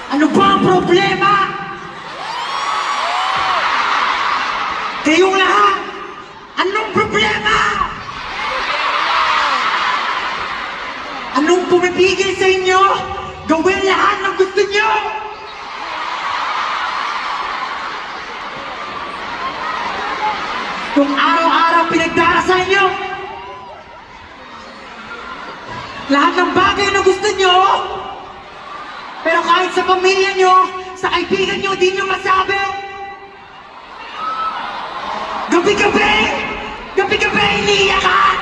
Ano ba ang problema? Kayong lahat! Anong problema? Anong pumipigil sa inyo? Gawin lahat ng gusto nyo! Kung araw-araw pinagdarasal nyo, lahat ng bagay na gusto nyo, pero kahit sa pamilya nyo, sa kaibigan nyo, di nyo masabi. Gabi-gabi! Gabi-gabi, iniiyakan!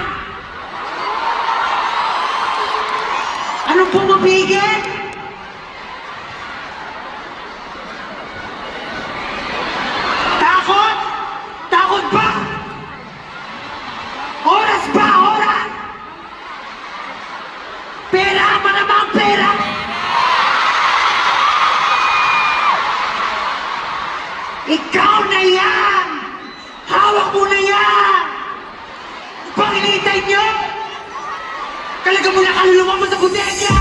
Anong pumapigil? Takot? Takot ba? Oras ba? Oras? Pera? Malamang pera? Ikaw na yan! Hawak mo na yan! Pang inintay nyo! Talaga mo na kaluluwa mo sa bodega!